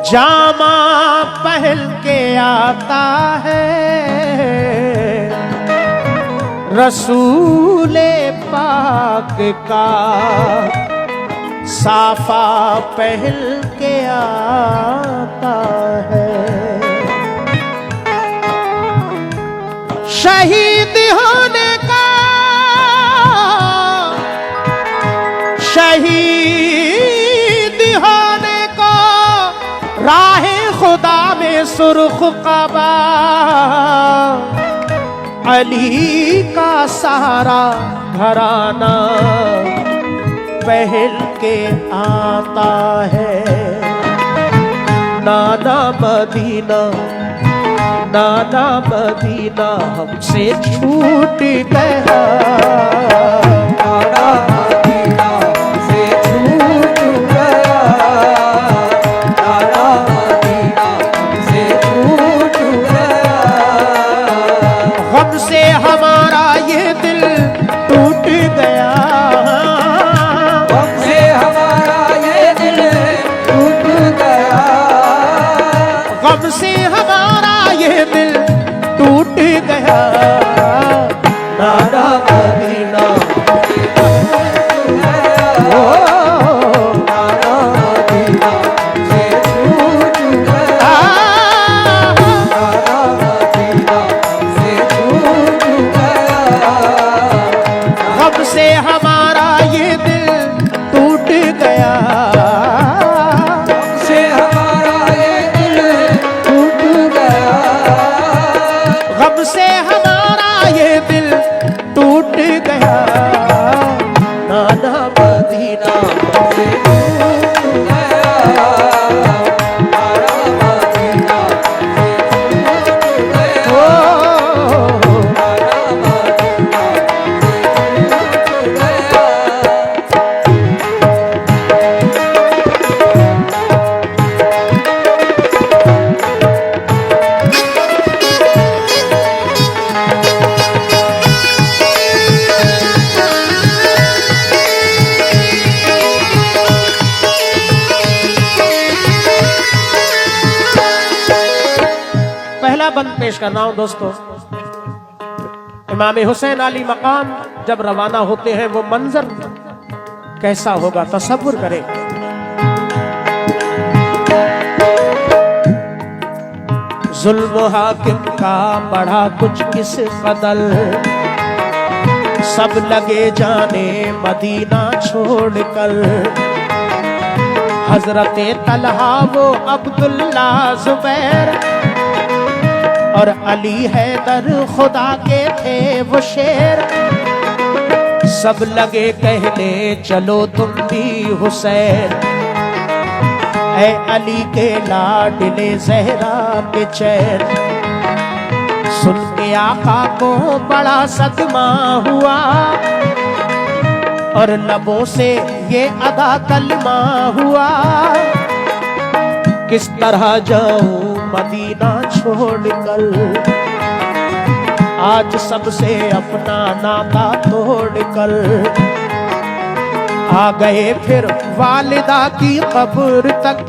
जामा पहन के आता है रसूले पाक का, साफा पहन के आता है। शहीद होने का, शहीद होने को राहे खुदा में सुर्ख कबा, अली का सारा घराना पहल के आता है। नाना मदीना, नाना मदीना हमसे छूट गया, नाना मदीना हमसे छूट गया, नाना मदीना हमसे छूट गया। हमसे हमारा ये दिल टूट गया, हमसे हमारा ये दिल टूट गया, हमसे हमारा ये दिल टूट गया। नाना मदीना ओ नाना मदीना हमसे छूट गया, नाना मदीना हमसे छूट गया। हमसे हमारा ये दिल टूट गया, हमसे हमारा ये दिल टूट गया, हमसे हमारा ये दिल टूट गया। नाना मदीना हमसे छूट गया, नाना मदीना हमसे छूट गया, ओ, नाना मदीना हमसे छूट गया। पहला बंद पेश कर रहा हूं दोस्तों। इमाम हुसैन अली मकाम जब रवाना होते हैं वो मंजर कैसा होगा तसव्वुर करें। जुल्म हाकिम का बढ़ा कुछ किस कदर, सब लगे जाने मदीना छोड़कर। हजरत तलहा वो अब्दुल्ला जुबैर और अली हैदर खुदा के थे वो शेर। सब लगे कहने चलो तुम भी हुसैन, ऐ अली के लाडले जहरा के चैन। सुन के आका को बड़ा सदमा हुआ और लबों से ये अदा कलमा हुआ। किस तरह जाऊं मदीना छोड़कर, आज सबसे अपना नाता तोड़कर। आ गए फिर वालिदा की कब्र तक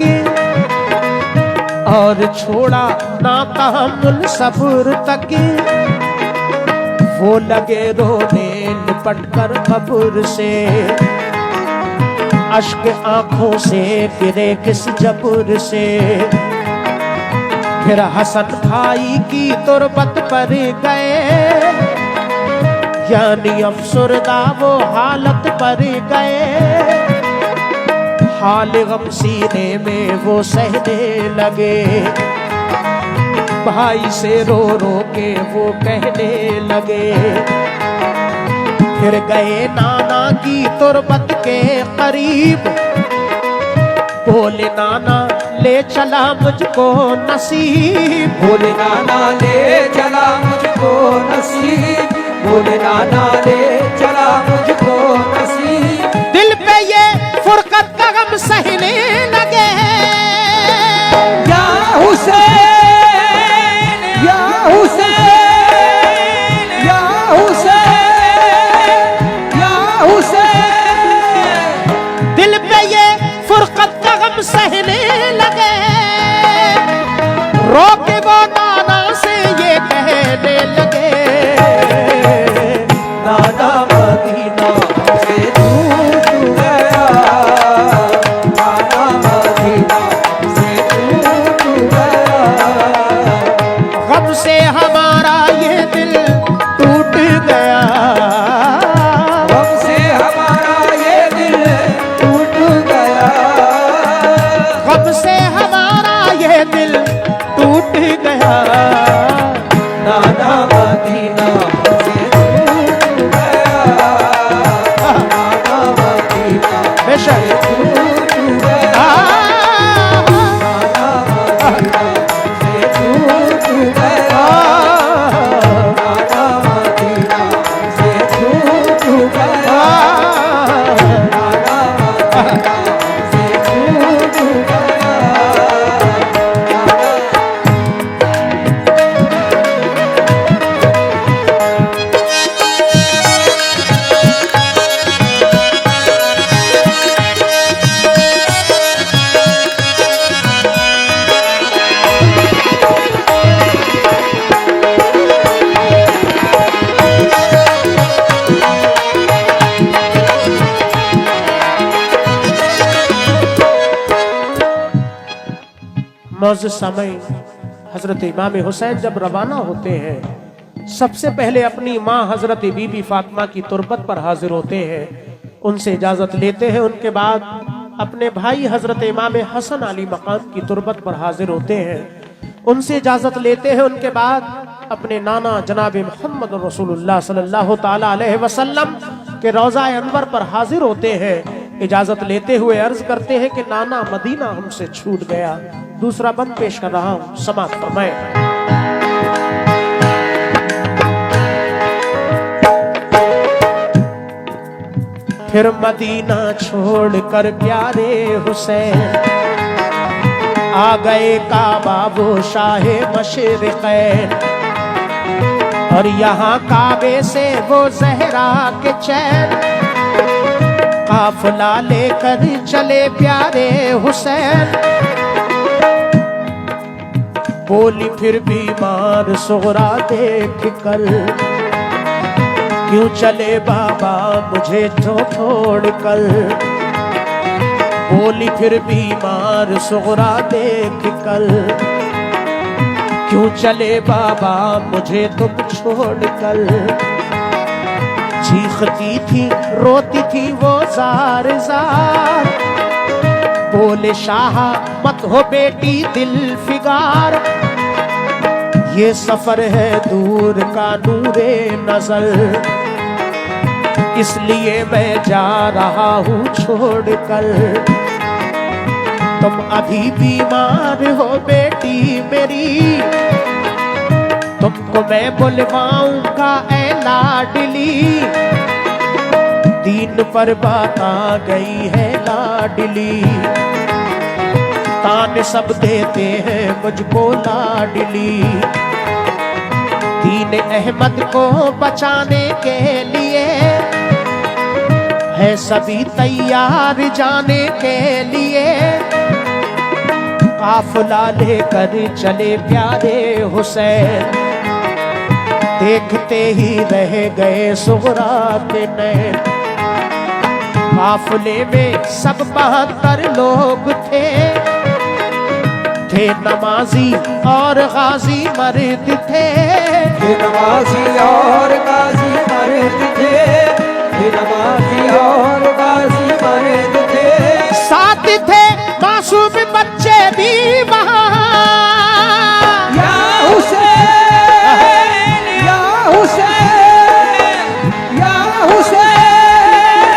और छोड़ा नाता मुनसब्र तक। वो लगे रोने लिपट कर कब्र से, अश्क आंखों से गिरे किस जबर से। फिर हसन भाई की तुरबत पर गए, यानी अफसरदा वो हालत पर गए। हाल गम सीने में वो सहने लगे, भाई से रो रो के वो कहने लगे। फिर गए नाना की तुरबत के करीब, बोले नाना ले चला मुझको नसीब। बोले नाना ले चला मुझको नसीब, बोले नाना ले चला मुझको नसीब। दिल पे ये फुरकत का गम सहने लगे, या हुसैन या हुसैन या हुसैन या हुसैन। दिल पे ये फुरकत का गम सहने लगे। रो के वो नाना से ये कहने लगे, नाना मदीना से छूट गया, नाना मदीना से छूट गया। गम से हमारा ये दिल टूट गया, गम से हमारा ये दिल टूट गया, गम से हमारा ये दिल टूट गया। नाना मदीना से छूट गया, नाना मदीना बेशक छूट गया, नाना मदीना से छूट गया, नाना मदीना से छूट गया, नाना मदीना से छूट गया। मौज समय हजरत इमाम हुसैन जब रवाना होते हैं, सबसे पहले अपनी माँ हजरत बीबी फातिमा की तुरबत पर हाजिर होते हैं, उनसे इजाजत लेते हैं। उनके बाद अपने भाई हजरत इमाम हसन अली मकाम की तुरबत पर हाजिर होते हैं, उनसे इजाजत लेते हैं। उनके बाद अपने नाना जनाब मोहम्मद रसूलुल्लाह सल्लल्लाहु ताला अलैहि वसल्लम के रोज़ा अनवर पर हाजिर होते हैं। इजाजत लेते हुए अर्ज करते हैं कि नाना मदीना हमसे छूट गया। दूसरा बंद पेश कर रहा हूं, समाप्त फरमाएं। फिर मदीना छोड़कर प्यारे हुसैन आ गए काबा वो शाहे मशरिक़ैन, और यहाँ काबे से वो जहरा के चैन काफिला लेकर चले प्यारे हुसैन। बोली फिर बीमार सुगरा देख कर, क्यों चले बाबा मुझे छोड़ कर। बोली फिर बीमार सुगरा देख कर, क्यों चले बाबा मुझे तुम छोड़ कर। चीखती थी रोती थी वो जार जार, बोले शाह मत हो बेटी दिल फिगार। ये सफर है दूर का नूरे नजर, इसलिए मैं जा रहा हूँ छोड़ कर। तुम अभी बीमार हो बेटी मेरी, तुमको मैं बुलवाऊंगा ऐ लाडली। दीन पर बात आ गई है लाडली, तान सब देते हैं मुझको लाडली। दीन अहमद को बचाने के लिए है सभी तैयार जाने के लिए। काफिला लेकर चले प्यारे हुसैन, देखते ही रह गए सुगरा के नैन। काफिले में सब 72 लोग थे नमाजी और गाजी मर्द थे। नमाजी और गाजी मर्द थे, नमाजी और गाजी मर्द थे। साथ थे मासूम बच्चे भी वहाँ। या हुसैन, या हुसैन, या हुसैन,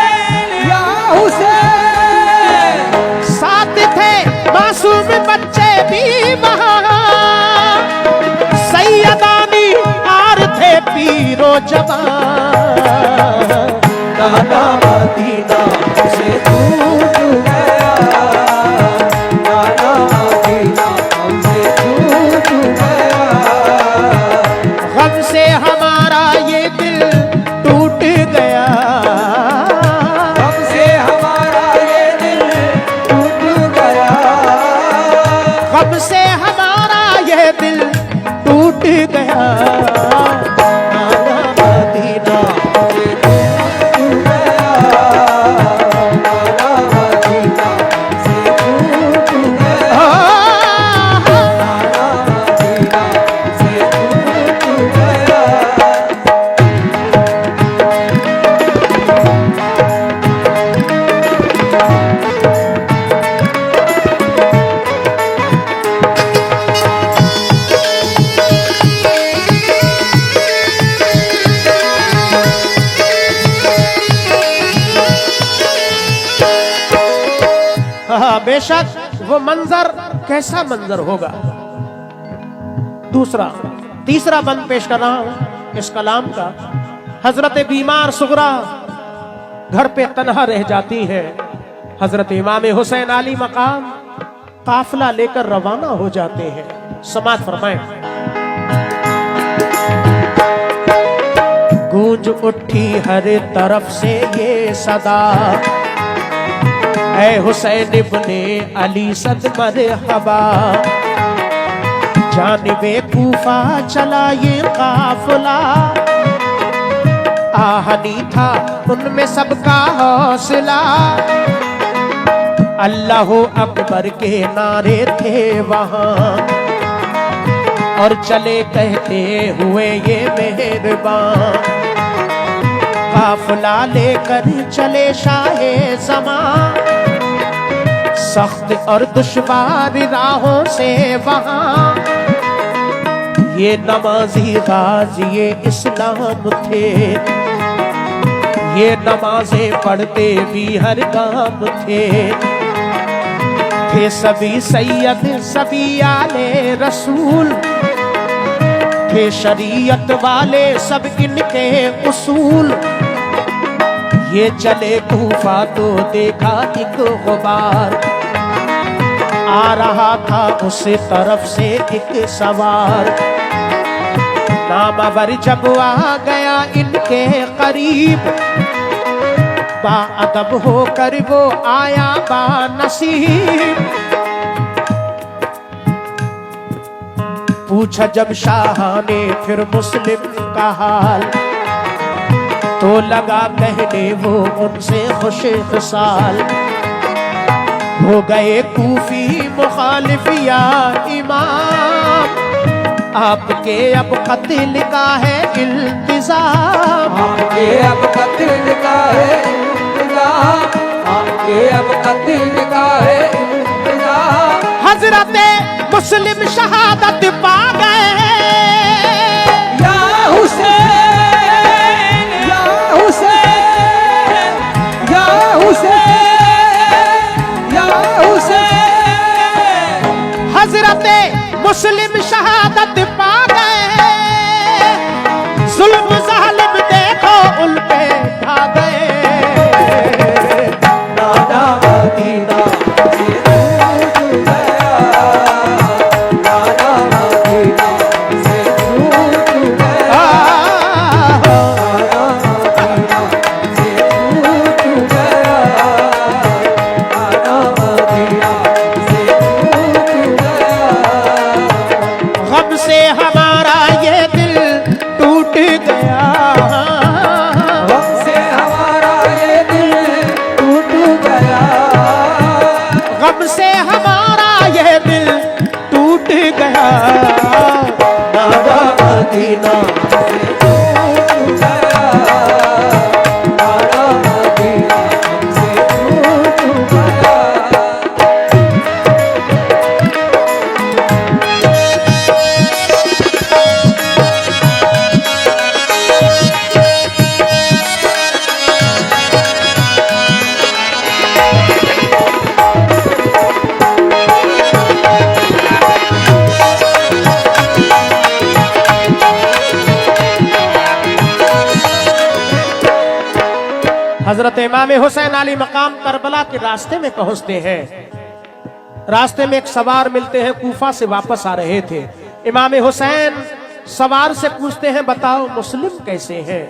या हुसैन। साथ थे मासूम बच्चे भी वहाँ। सैयदानी आर थे पीरो जवान। नाना मदीना से छूट गया, नाना मदीना से छूट गया। गम से हमारा ये दिल टूट गया, गम से हमारा ये दिल टूट गया, गम से हमारा ये बेशक वो मंजर कैसा मंजर होगा। तीसरा बंद पेश कर रहा हूं इस कलाम का। हजरत बीमार सुगरा घर पे तन्हा रह जाती है। हजरत इमाम हुसैन अली मकाम काफिला लेकर रवाना हो जाते हैं। समात फरमाएं। गूंज उठी हर तरफ से ये सदा, ऐ हुसैन इब्ने अली सद मरहबा। जानिबे कूफा चला ये काफिला, आहनी था उनमें सबका हौसला। अल्लाह अकबर के नारे थे वहां, और चले कहते हुए ये मेहरबान। काफिला लेकर चले शाहे ज़मां, सख्त और दुश्वार राहों से वहां। ये नमाजी गाज़ी इस्लाम थे, ये नमाजें पढ़ते भी हर काम थे सभी सैयद सभी आले रसूल, थे शरीयत वाले सब इनके उसूल। ये चले कूफा तो देखा एक गुबार, आ रहा था उस तरफ से एक सवार। नामवर जब आ गया इनके करीब, बाअदब होकर वो आया बानसीब। पूछा जब शाह ने फिर मुस्लिम का हाल, तो लगा कहने वो उनसे खुश खुशाल। हो गए कूफी मुखालिफ या इमाम, आपके अब कत्ल का है इल्तिजाम। आपके अब कत्ल का है इल्तिजाम, आपके अब कत्ल का है इल्तिजाम। हजरत मुस्लिम शहादत पा गए, या हुसैन या हुसैन या हुसैन या हुसैन। हजरत मुस्लिम शहादत पा गए, जुल्म जालिम देखो उन पे ढा गए। नाना मदीना से टूट गया, नाना मदीना से टूट गया, नाना मदीना से टूट गया, नाना मदीना से टूट गया। गम से हमारा ये दिल टूट गया, गम से हमारा ये दिल टूट गया, गम से हमारा ये दिल टूट गया। नाना मदीना से टूट गया, नाना मदीना से टूट गया। हजरत इमाम हुसैन अली मकाम करबला के रास्ते में पहुंचते हैं। रास्ते में एक सवार मिलते हैं, कूफा से वापस आ रहे थे। इमाम हुसैन सवार से पूछते हैं बताओ मुस्लिम कैसे हैं।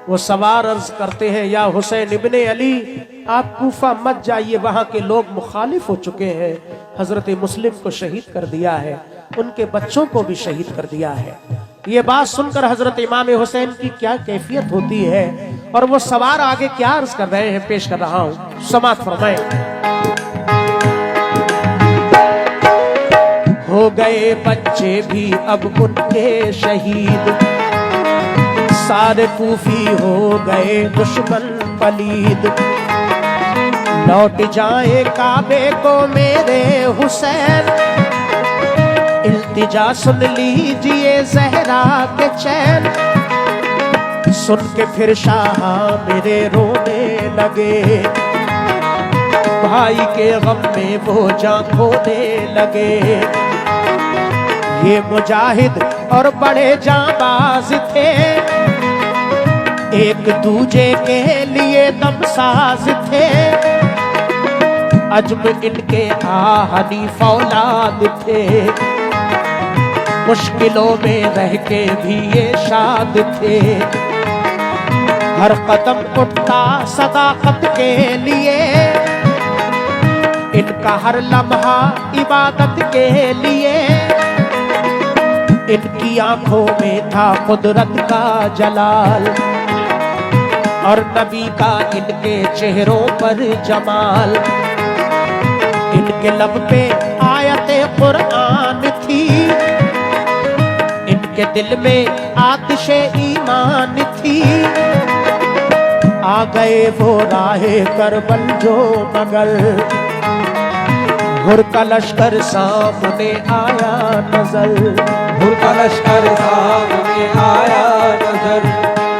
वो सवार अर्ज करते हैं या हुसैन इब्ने अली आप कूफा मत जाइए, वहां के लोग मुखालिफ हो चुके हैं। हजरत मुस्लिम को शहीद कर दिया है, उनके बच्चों को भी शहीद कर दिया है। ये बात सुनकर हजरत इमाम हुसैन की क्या कैफियत होती है, और वो सवार आगे क्या अर्ज कर रहे हैं पेश कर रहा हूं, समात फरमाएं। हो गए बच्चे भी अब उनके शहीद, सारे कूफी हो गए दुश्मन पलीद। लौट जाए काबे को मेरे हुसैन, इल्तिजा सुन लीजिए ज़हरा के चैन। सुन के फिर शाह मेरे रोने लगे, भाई के गम में वो जान खोने लगे। ये मुजाहिद और बड़े जाबाज थे, एक दूजे के लिए दमसाज थे। अजम इनके आहनी फौलाद थे, मुश्किलों में रह के भी ये शाद थे। हर कदम उठता सदाकत के लिए, इनका हर लम्हा इबादत के लिए। इनकी आंखों में था कुदरत का जलाल, और नबी का इनके चेहरों पर जमाल। इनके लब पे आयते कुरान थी, इनके दिल में आतिशे ईमान थी। आ गए वो राहे करबल जो मगर, हुर का लश्कर सामने आया नजर। हुर का लश्कर सामने आया नजर,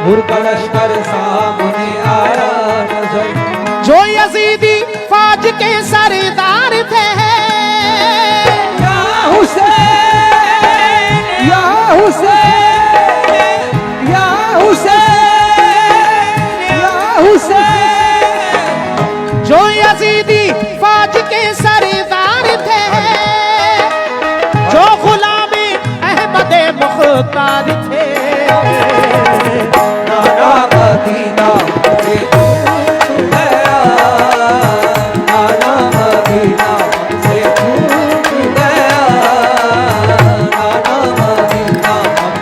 हुर का लश्कर सामने आया नजर। जो यजीदी फौज के सरदार थे, या हुसैन, या हुसैन, या हुसैन, या हुसैन। जो यजीदी फौज के सरदार थे, जो गुलामी अहमद मुख्तार थे। नाना मदीना से छूट गया, नाना मदीना से छूट गया, नाना मदीना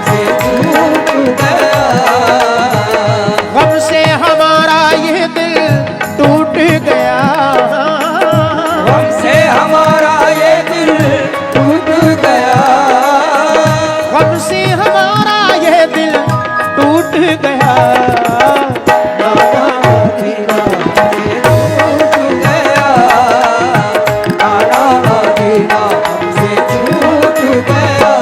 से छूट गया। गम से हमारा ये दिल टूट गया, हमसे हमारा ये दिल टूट गया, गम से हमारा ये दिल टूट गया। नाना मदीना से छूट गया, नाना मदीना से छूट गया।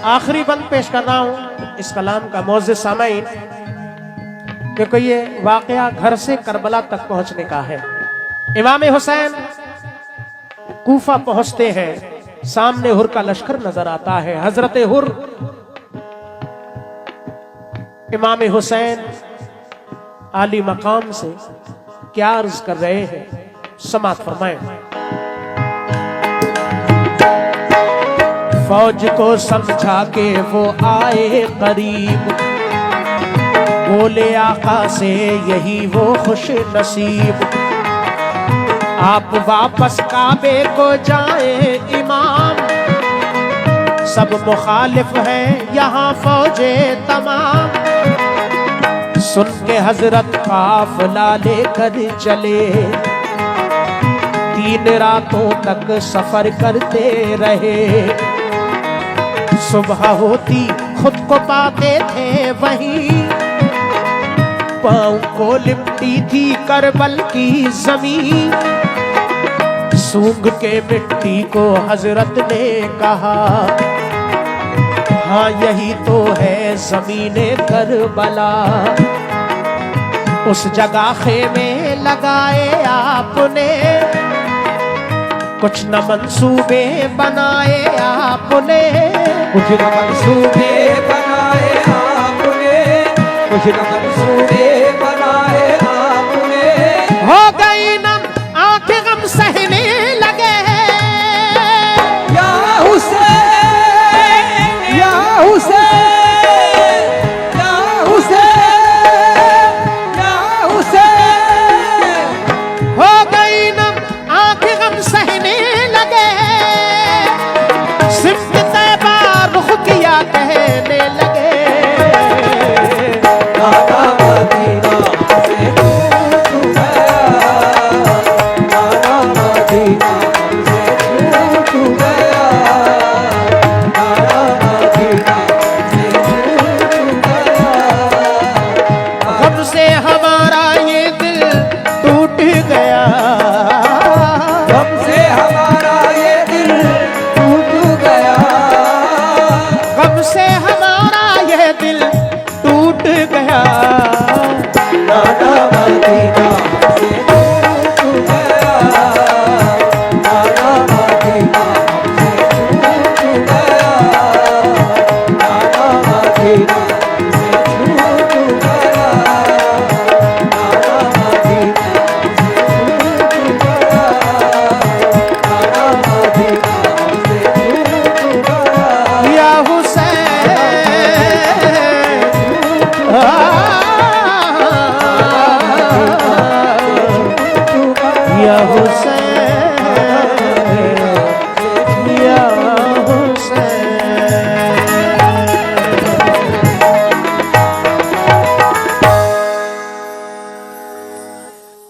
आखिरी बंद पेश कर रहा हूं इस कलाम का मौज़ सामईन, क्योंकि ये वाकया घर से करबला तक पहुंचने का है। इमाम हुसैन कूफा पहुंचते हैं, सामने हुर का लश्कर नजर आता है। हजरत हुर इमाम हुसैन आली मकाम से क्या अर्ज कर रहे हैं, समात फरमाएं। फौज को समझा के वो आए करीब, बोले आका से यही वो खुश नसीब। आप वापस काबे को जाए इमाम, सब मुखालिफ हैं यहाँ फौजे तमाम। सुन के हजरत काफिला लेकर चले, 3 रातों तक सफर करते रहे। सुबह होती खुद को पाते थे वहीं, पाँव को लिपटी थी करबल की जमीन। सूंघ के मिट्टी को हजरत ने कहा, हाँ यही तो है ज़मीने करबला। उस जगह खेमे लगाए आपने, कुछ न मंसूबे बनाए आपने। कुछ न मंसूबे बनाए आपने, कुछ न मंसूबे बनाए आपने। हो गई नम आंखें गम सहने लगे, या हुसैन, या हुसैन, या हुसैन, या हुसैन। हो गई नम आंखें गम सहने लगे। सिफ्त तैबा रुख किया कहने लगे, नाना मदीना से छूट गया, नाना मदीना से छूट गया, नाना मदीना से छूट गया। गम से हमारा ये दिल टूट गया, गम से हमारा ये दिल टूट गया। नाना मदीना हमसे छूट गया, नाना मदीना हमसे छूट गया, नाना मदीना हमसे छूट गया, नाना मदीना हमसे छूट गया, नाना मदीना हमसे छूट गया। या हुसैन या हुसैन